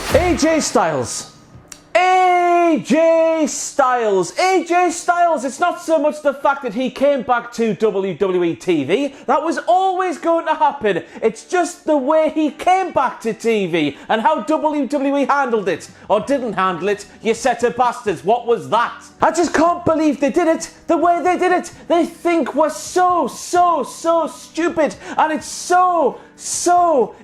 AJ Styles. AJ Styles, it's not so much the fact that he came back to WWE TV, that was always going to happen, it's just the way he came back to TV and how WWE handled it, or didn't handle it, you set of bastards, what was that? I just can't believe they did it the way they did it. They think we're so stupid, and it's so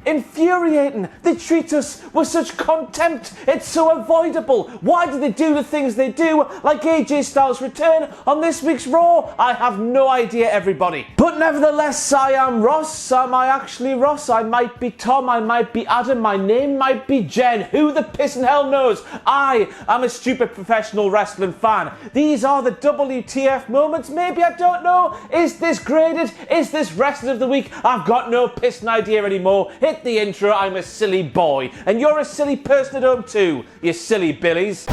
infuriating. They treat us with such contempt. It's so avoidable. Why do they do the things they do, like AJ Styles' return on this week's Raw? I have no idea, everybody. But nevertheless, I am Ross. Am I actually Ross? I might be Tom, I might be Adam, my name might be Jen. Who the piss in hell knows? I am a stupid professional wrestling fan. These are the WTF moments. Maybe, I don't know. Is this graded? Is this Wrestling of the Week? I've got no pissing idea anymore. Hit the intro. I'm a silly boy. And you're a silly person at home too, you silly billies.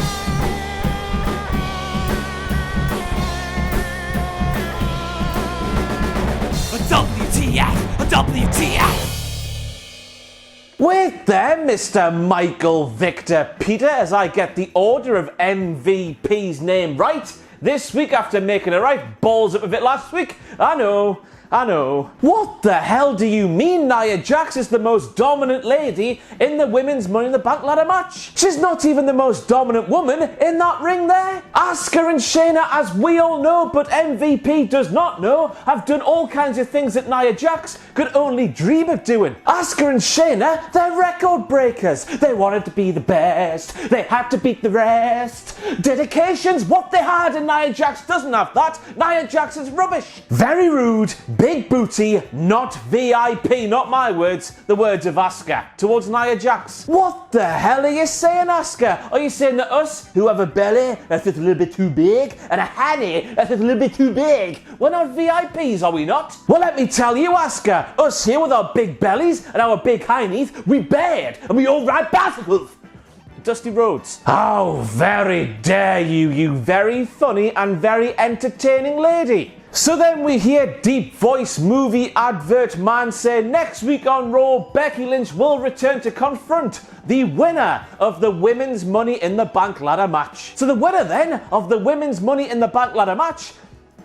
WTF! Wait there, Mr. Michael Victor Peter, as I get the order of MVP's name right this week after making it right. Balls up with it last week. I know. What the hell do you mean Nia Jax is the most dominant lady in the women's Money in the Bank ladder match? She's not even the most dominant woman in that ring there. Asuka and Shayna, as we all know, but MVP does not know, have done all kinds of things that Nia Jax could only dream of doing. Asuka and Shayna, they're record breakers. They wanted to be the best. They had to beat the rest. Dedication's what they had, and Nia Jax doesn't have that. Nia Jax is rubbish. Very rude. Big booty, not VIP, not my words, the words of Asuka towards Nia Jax. What the hell are you saying, Asuka? Are you saying that us, who have a belly that's a little bit too big, and a hanny that's a little bit too big, we're not VIPs, are we not? Well, let me tell you, Asuka, us here with our big bellies and our big heinies, we bad, and we all ride bicycles. Dusty roads. How very dare you, you very funny and very entertaining lady. So then we hear deep voice movie advert man say next week on Raw, Becky Lynch will return to confront the winner of the Women's Money in the Bank ladder match. So the winner then of the Women's Money in the Bank ladder match,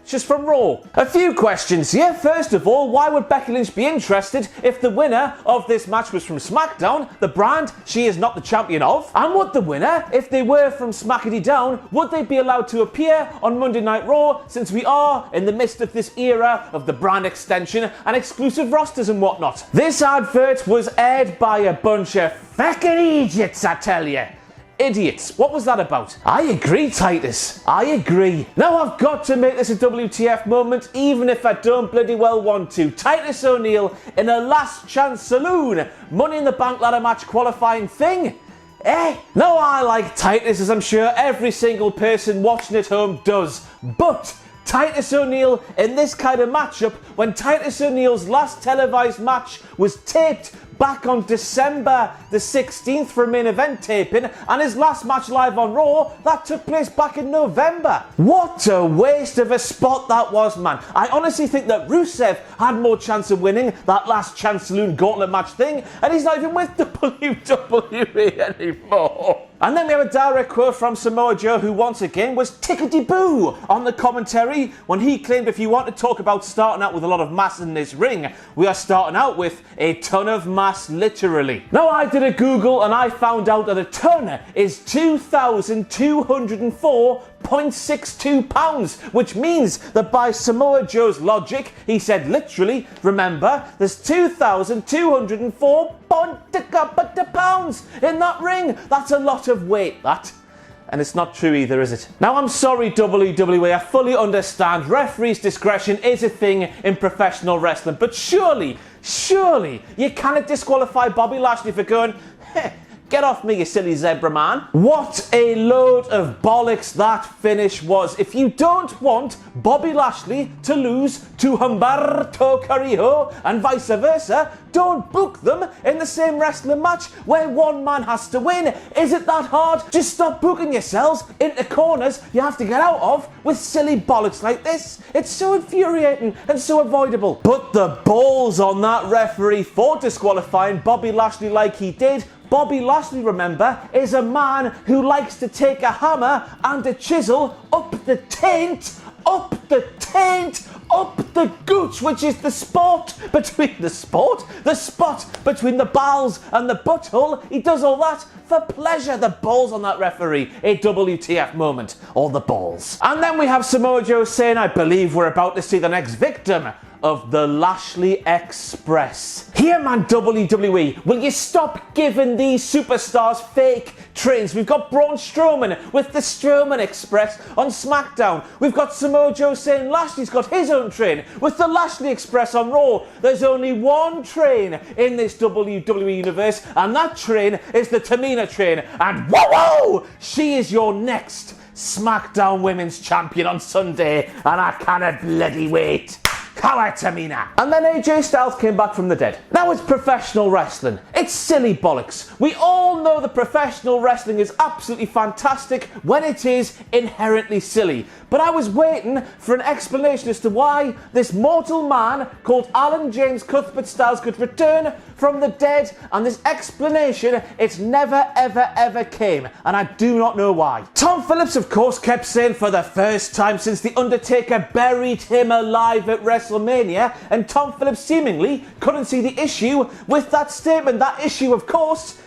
she's from Raw. A few questions here. First of all, why would Becky Lynch be interested if the winner of this match was from SmackDown, the brand she is not the champion of? And would the winner, if they were from Smackity Down, would they be allowed to appear on Monday Night Raw, since we are in the midst of this era of the brand extension and exclusive rosters and whatnot? This advert was aired by a bunch of fucking idiots, I tell you. Idiots. What was that about? I agree, Titus. I agree. Now I've got to make this a WTF moment, even if I don't bloody well want to. Titus O'Neil in a Last Chance Saloon Money in the Bank ladder match qualifying thing. Now I like Titus, as I'm sure every single person watching at home does. But Titus O'Neil in this kind of matchup, when Titus O'Neil's last televised match was taped back on December the 16th for a main event taping, and his last match live on Raw, that took place back in November. What a waste of a spot that was, man. I honestly think that Rusev had more chance of winning that Last Chance Saloon Gauntlet match thing, and he's not even with WWE anymore. And then we have a direct quote from Samoa Joe, who once again was tickety-boo on the commentary when he claimed if you want to talk about starting out with a lot of mass in this ring, we are starting out with a ton of mass, literally. Now I did a Google and I found out that a ton is 2,204.62 pounds, which means that by Samoa Joe's logic, he said literally, remember, there's 2,204 pounds in that ring. That's a lot of weight, that. And it's not true either, is it? Now, I'm sorry, WWE, I fully understand referee's discretion is a thing in professional wrestling, but surely, you cannot disqualify Bobby Lashley for going, get off me, you silly zebra man. What a load of bollocks that finish was. If you don't want Bobby Lashley to lose to Humberto Carrillo and vice versa, don't book them in the same wrestling match where one man has to win. Is it that hard? Just stop booking yourselves into corners you have to get out of with silly bollocks like this. It's so infuriating and so avoidable. But the balls on that referee for disqualifying Bobby Lashley like he did Bobby Lashley, remember, is a man who likes to take a hammer and a chisel up the taint, up the gooch, which is the spot between the spot between the bowels and the butthole. He does all that for pleasure. The balls on that referee. A WTF moment. All the balls. And then we have Samoa Joe saying, I believe we're about to see the next victim of the Lashley Express. Here, man, WWE, will you stop giving these superstars fake trains? We've got Braun Strowman with the Strowman Express on SmackDown. We've got Samoa Joe saying Lashley's got his own train with the Lashley Express on Raw. There's only one train in this WWE universe, and that train is the Tamina train. And whoa, she is your next SmackDown Women's Champion on Sunday, and I cannot bloody wait. Power Tamina. And then AJ Styles came back from the dead. Now it's professional wrestling. It's silly bollocks. We all know that professional wrestling is absolutely fantastic when it is inherently silly. But I was waiting for an explanation as to why this mortal man called Alan James Cuthbert Styles could return from the dead, and this explanation, it never ever came, and I do not know why. Tom Phillips, of course, kept saying for the first time since The Undertaker buried him alive at WrestleMania, and Tom Phillips seemingly couldn't see the issue with that statement. That issue, of course,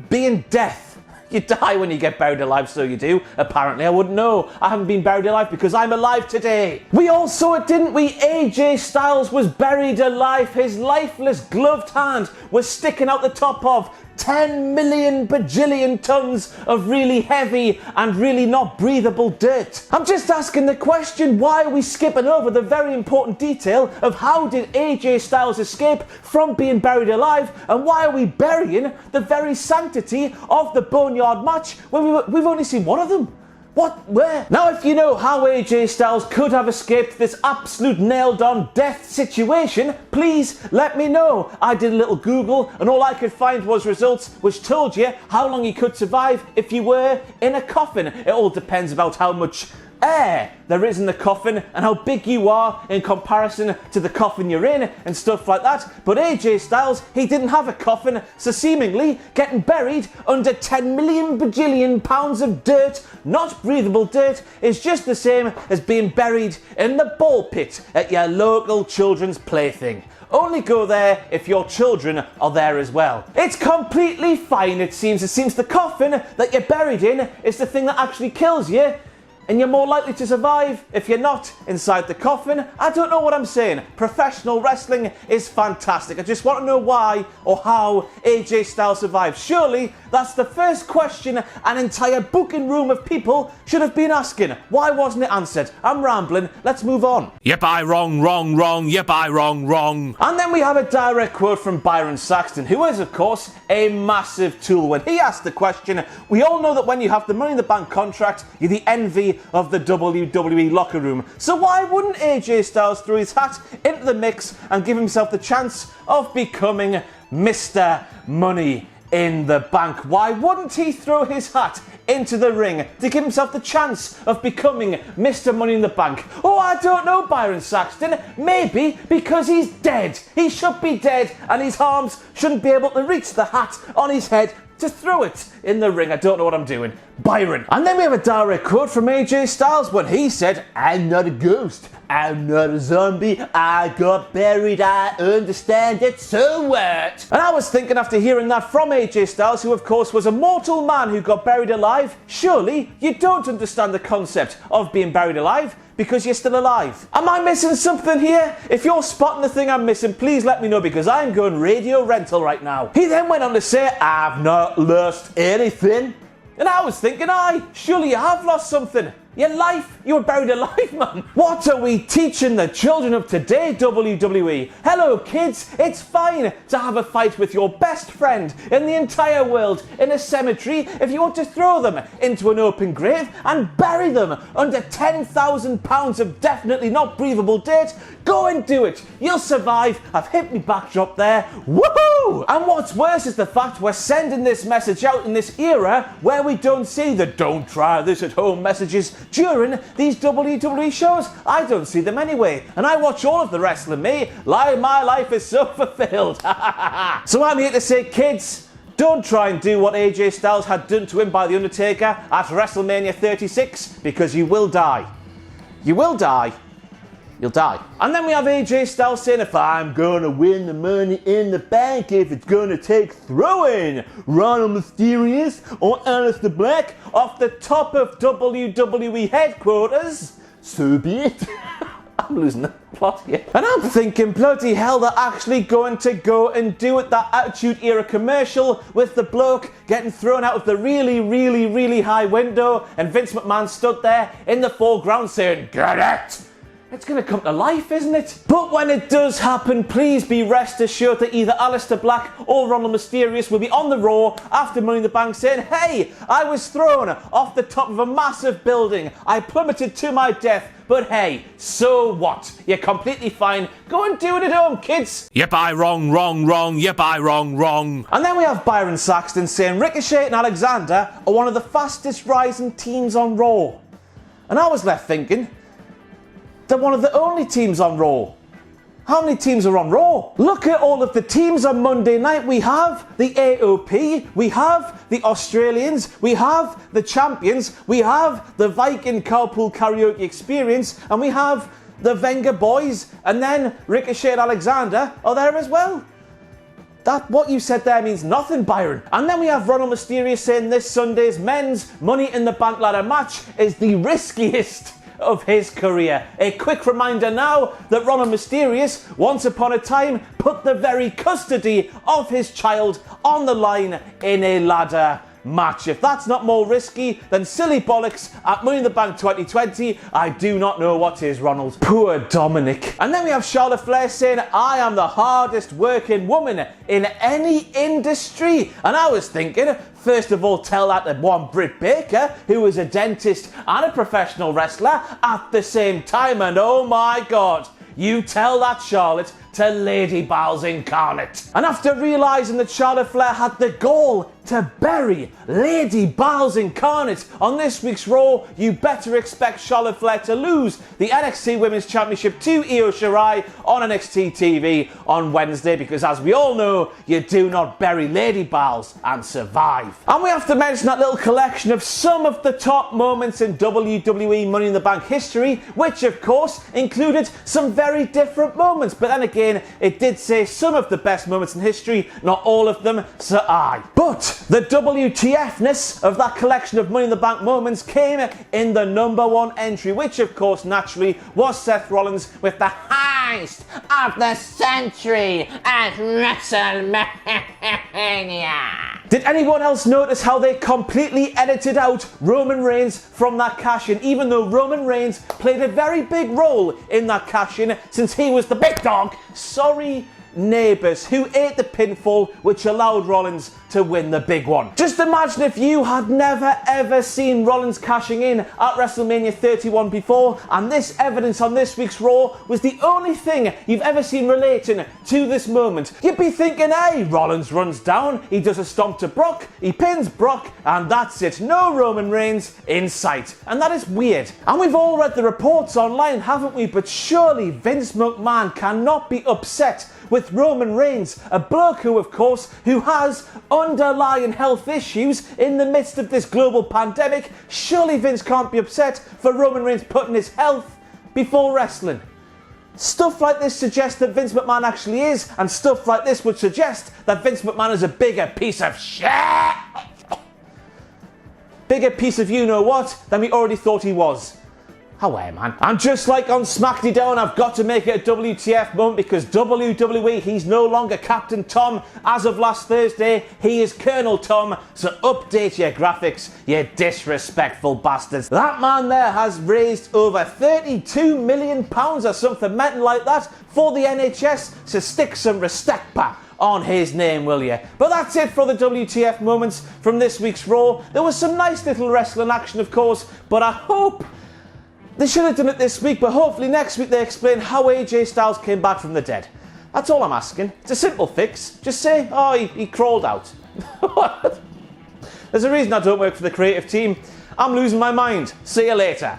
being death. You die when you get buried alive, so you do. Apparently, I wouldn't know. I haven't been buried alive because I'm alive today. We all saw it, didn't we? AJ Styles was buried alive. His lifeless gloved hand was sticking out the top of 10 million bajillion tons of really heavy and really not breathable dirt. I'm just asking the question, why are we skipping over the very important detail of how did AJ Styles escape from being buried alive, and why are we burying the very sanctity of the Boneyard match when we've only seen one of them? What? Where? Now, if you know how AJ Styles could have escaped this absolute nailed-on death situation, please let me know. I did a little Google, and all I could find was results which told you how long you could survive if you were in a coffin. It all depends about how much air there is in the coffin and how big you are in comparison to the coffin you're in and stuff like that. But AJ Styles, he didn't have a coffin, so seemingly getting buried under 10 million bajillion pounds of dirt, not breathable dirt, is just the same as being buried in the ball pit at your local children's plaything. Only go there if your children are there as well. It's completely fine, it seems. It seems the coffin that you're buried in is the thing that actually kills you, and you're more likely to survive if you're not inside the coffin. I don't know what I'm saying. Professional wrestling is fantastic. I just want to know why or how AJ Styles survived. Surely that's the first question an entire booking room of people should have been asking. Why wasn't it answered? I'm rambling. Let's move on. Yep, I wrong. Yep, I wrong. And then we have a direct quote from Byron Saxton, who is, of course, a massive tool. When he asked the question, we all know that when you have the Money in the Bank contract, you're the envy of the WWE locker room. So why wouldn't AJ Styles throw his hat into the mix and give himself the chance of becoming Mr. Money in the Bank? Why wouldn't he throw his hat into the ring to give himself the chance of becoming Mr. Money in the Bank? Oh, I don't know, Byron Saxton. Maybe because he's dead. He should be dead, and his arms shouldn't be able to reach the hat on his head to throw it in the ring. I don't know what I'm doing. Byron. And then we have a direct quote from AJ Styles when he said, I'm not a ghost. I'm not a zombie. I got buried. I understand it. So what? And I was thinking, after hearing that from AJ Styles, who of course was a mortal man who got buried alive, surely you don't understand the concept of being buried alive because you're still alive. Am I missing something here? If you're spotting the thing I'm missing, please let me know, because I'm going radio rental right now. He then went on to say, I've not lost anything. And I was thinking, surely you have lost something. Your life, you were buried alive, man. What are we teaching the children of today, WWE? Hello, kids. It's fine to have a fight with your best friend in the entire world in a cemetery if you want to throw them into an open grave and bury them under 10,000 pounds of definitely not breathable dirt. Go and do it. You'll survive. I've hit my backdrop there. Woohoo! And what's worse is the fact we're sending this message out in this era where we don't see the don't try this at home messages during these WWE shows. I don't see them anyway, and I watch all of the wrestling. My life is so fulfilled. So I'm here to say, kids, Don't try and do what AJ Styles had done to him by The Undertaker at WrestleMania 36, because you will die. You will die. You'll die. And then we have AJ Styles saying, if I'm gonna win the Money in the Bank, if it's gonna take throwing Ronald Mysterious or Aleister Black off the top of WWE headquarters, so be it. I'm losing the plot here. And I'm thinking, bloody hell, they're actually going to go and do it, that Attitude Era commercial with the bloke getting thrown out of the really, really, really high window, and Vince McMahon stood there in the foreground saying, get it! It's going to come to life, isn't it? But when it does happen, please be rest assured that either Aleister Black or Ronald Mysterious will be on the Raw after Money in the Bank saying, hey, I was thrown off the top of a massive building. I plummeted to my death. But hey, so what? You're completely fine. Go and do it at home, kids. Yep, I wrong. Yep, I wrong. And then we have Byron Saxton saying Ricochet and Alexander are one of the fastest rising teams on Raw. And I was left thinking, they're one of the only teams on Raw. How many teams are on Raw? Look at all of the teams on Monday night. We have the AOP, we have the Australians, we have the Champions, we have the Viking Carpool Karaoke Experience, and we have the Venga Boys, and then Ricochet and Alexander are there as well. That what you said there means nothing, Byron. And then we have Ronald Mysterious saying this Sunday's men's Money in the Bank ladder match is the riskiest of his career. A quick reminder now that Ronald Mysterious, once upon a time, put the very custody of his child on the line in a ladder match. If that's not more risky than silly bollocks at Money in the Bank 2020, I do not know what is, Ronald. Poor Dominic. And then we have Charlotte Flair saying, I am the hardest working woman in any industry. And I was thinking, first of all, tell that to one Britt Baker, who is a dentist and a professional wrestler at the same time. And oh my God, you tell that, Charlotte, to Lady Balls Incarnate. And after realising that Charlotte Flair had the gall to bury Lady Balls Incarnate on this week's Raw, you better expect Charlotte Flair to lose the NXT Women's Championship to Io Shirai on NXT TV on Wednesday, because as we all know, you do not bury Lady Balls and survive. And we have to mention that little collection of some of the top moments in WWE Money in the Bank history, which of course included some very different moments, but then again, it did say some of the best moments in history, not all of them, so aye. But the WTF-ness of that collection of Money in the Bank moments came in the number one entry, which of course naturally was Seth Rollins with the heist of the century at WrestleMania. Did anyone else notice how they completely edited out Roman Reigns from that cash-in, even though Roman Reigns played a very big role in that cash-in since he was the big dog? Sorry, neighbours, who ate the pinfall which allowed Rollins to win the big one. Just imagine if you had never ever seen Rollins cashing in at WrestleMania 31 before, and this evidence on this week's Raw was the only thing you've ever seen relating to this moment. You'd be thinking, hey, Rollins runs down, he does a stomp to Brock, he pins Brock, and that's it. No Roman Reigns in sight. And that is weird. And we've all read the reports online, haven't we? But surely Vince McMahon cannot be upset with Roman Reigns, a bloke who, of course, who has underlying health issues in the midst of this global pandemic. Surely Vince can't be upset for Roman Reigns putting his health before wrestling. Stuff like this suggests that Vince McMahon actually is, and stuff like this would suggest that Vince McMahon is a bigger piece of shit. Bigger piece of you-know-what than we already thought he was. Away, man. And just like on SmackDown, I've got to make it a WTF moment, because WWE, he's no longer Captain Tom. As of last Thursday, he is Colonel Tom. So update your graphics, you disrespectful bastards. That man there has raised over £32 million or something mental like that for the NHS. So stick some respect back on his name, will you? But that's it for the WTF moments from this week's Raw. There was some nice little wrestling action, of course, but I hope they should have done it this week, but hopefully next week they explain how AJ Styles came back from the dead. That's all I'm asking. It's a simple fix. Just say, oh, he crawled out. There's a reason I don't work for the creative team. I'm losing my mind. See you later.